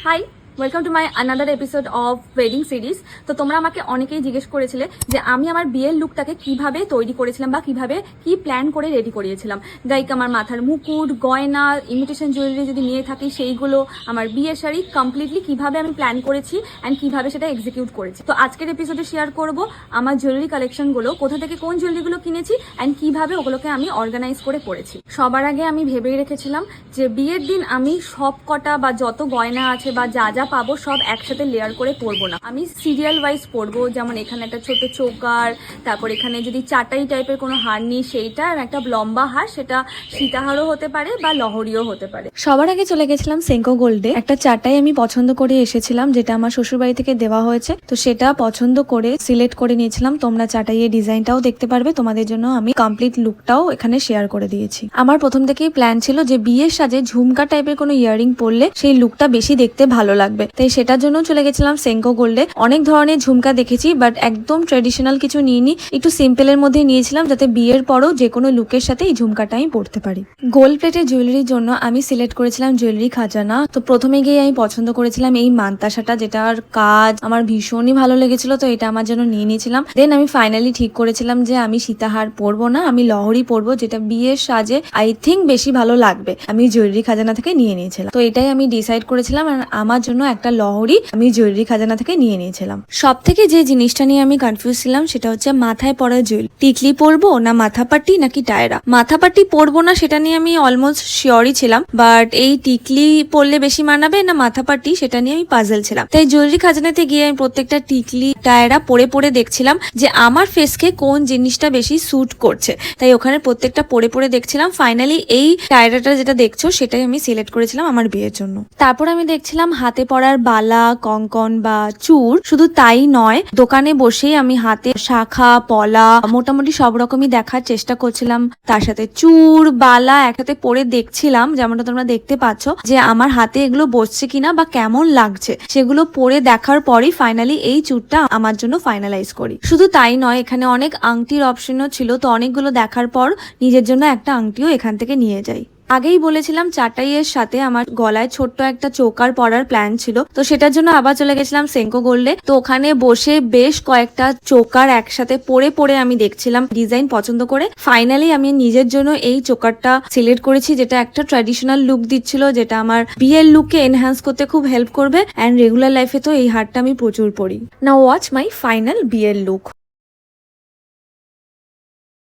High, welcome to my another episode of wedding series. তো তোমরা আমাকে অনেকেই জিজ্ঞেস করেছিলে যে আমি আমার বিয়ের লুকটাকে কিভাবে তৈরি করেছিলাম বা কিভাবে কি প্ল্যান করে রেডি করিয়েছিলাম। লাইক আমার মাথার মুকুট, গয়না, ইমিটেশন জুয়েলারি যদি নিয়ে থাকি সেইগুলো, আমার বিয়ের শাড়ি কমপ্লিটলি কিভাবে আমি প্ল্যান করেছি অ্যান্ড কিভাবে সেটা এক্সিকিউট করেছি। তো আজকের এপিসোডে শেয়ার করব আমার জুয়েলারি কালেকশনগুলো, কোথা থেকে কোন জুয়েলারিগুলো কিনেছি অ্যান্ড কিভাবে ওগুলোকে আমি অর্গানাইজ করে পড়েছি। সবার আগে আমি ভেবেই রেখেছিলাম যে বিয়ের দিন আমি সব কটা বা যত গয়না আছে বা যা যা পাবো সব একসাথে লেয়ার করে পরবো না, আমি সিরিয়াল ওয়াইজ পরবো। যেমন এখানে একটা ছোট চোকার, তারপর এখানে যদি চাটাই টাইপের কোনো হার নিই সেইটা, আর একটা লম্বা হার, সেটা সীতাহারও হতে পারে বা লহরিও হতে পারে। সবার আগে চলে গেছিলাম সেঙ্কো গোল্ডে। একটা চাটাই আমি পছন্দ করে এসেছিলাম, যেটা আমার শ্বশুরবাড়ি থেকে দেওয়া হয়েছে। তো সেটা পছন্দ করে সিলেক্ট করে নিয়েছিলাম। তোমরা চাটাইয়ের ডিজাইনটাও দেখতে পারবে, তোমাদের জন্য আমি কমপ্লিট লুকটাও এখানে শেয়ার করে দিয়েছি। আমার প্রথম থেকেই প্ল্যান ছিল যে বিয়ের সাজে ঝুমকা টাইপের কোনো ইয়ারিং পরলে সেই লুকটা বেশি দেখতে ভালো লাগবে, তাই সেটার জন্য চলে গেছিলাম সেঙ্কো গোল্ডে। অনেক ধরনের ঝুমকা দেখেছি, বাট একদম ট্রেডিশনাল কিছু নিইনি, একটু সিম্পলের মধ্যে নিয়েছিলাম, যাতে বিয়ের পরও যে কোনো লুকের সাথে এই ঝুমকাটা আমি পরতে পারি। গোল্ড প্লেটের জুয়েলারির জন্য আমি সিলেক্ট করেছিলাম জুয়েলারি খাজানা। তো প্রথমে গিয়ে আমি পছন্দ করেছিলাম এই মান্তাসাটা, যেটার কাজ আমার ভীষণই ভালো লেগেছিল, তো এটা আমার জন্য নিয়ে নিয়েছিলাম। দেন আমি ফাইনালি ঠিক করেছিলাম যে আমি সীতাহার পরবো না, আমি লহরি পরবো, যেটা বিয়ের সাজে আই থিঙ্ক বেশি ভালো লাগবে। আমি জুয়েলারি খাজানা থেকে নিয়ে নিয়েছিলাম, তো এটাই আমি ডিসাইড করেছিলাম। আর আমার জন্য একটা লহরি আমি জুয়েলারি খাজানা থেকে নিয়ে নিয়েছিলাম। সব থেকে যে জিনিসটা নিয়ে আমি কনফিউজ ছিলাম সেটা হচ্ছে মাথায় পরা জুয়েলারি, টিকলি পরবো না মাথাপাটি নাকি টায়রা। মাথাপাটি পরবো না সেটা নিয়ে আমি অলমোস্ট শিওরই ছিলাম, বাট এই টিকলি পরলে বেশি মানাবে না মাথাপাটি, সেটা নিয়ে আমি পাজল ছিলাম। তাই জুয়েলারি খাজানাতে গিয়ে আমি প্রত্যেকটা টিকলি টায়রা পরে পরে দেখছিলাম যে আমার ফেসকে কোন জিনিসটা বেশি স্যুট করছে, তাই ওখানে প্রত্যেকটা পরে পরে দেখছিলাম। ফাইনালি এই টায়রাটা যেটা দেখছো সেটাই আমি সিলেক্ট করেছিলাম আমার বিয়ের জন্য। তারপর আমি দেখছিলাম হাতে পরার বালা, কঙ্কন বা চূড়। শুধু তাই নয়, দোকানে বসেই আমি হাতে শাখা, পলা, মোটামুটি সব রকমই দেখার চেষ্টা করছিলাম। তার সাথে চূড়, বালা একসাথে পরে দেখছিলাম, যেমনটা তোমরা দেখতে পাচ্ছ, যে আমার হাতে এগুলো বসছে কিনা বা কেমন লাগছে। সেগুলো পরে দেখার পরই ফাইনালি এই চূড়টা আমার জন্য ফাইনালাইজ করি। শুধু তাই নয়, এখানে অনেক আংটির অপশনও ছিল, তো অনেকগুলো দেখার পর নিজের জন্য একটা আংটিও এখান থেকে নিয়ে যাই। আগেই বলেছিলাম চাটাইয়ের সাথে আমার গলায় ছোট্ট একটা চোকার পরার প্ল্যান ছিল, তো সেটার জন্য আবার চলে গেছিলাম সেঙ্কো গোল্ডে। তো ওখানে বসে বেশ কয়েকটা চোকার একসাথে পরে পরে আমি দেখছিলাম, ডিজাইন পছন্দ করে ফাইনালি আমি নিজের জন্য এই চোকারটা সিলেক্ট করেছি, যেটা একটা ট্র্যাডিশনাল লুক দিচ্ছিল, যেটা আমার বিয়ের লুককে এনহ্যান্স করতে খুব হেল্প করবে। অ্যান্ড রেগুলার লাইফে তো এই হারটা আমি প্রচুর পরি। নাও ওয়াচ মাই ফাইনাল বিয়ের লুক।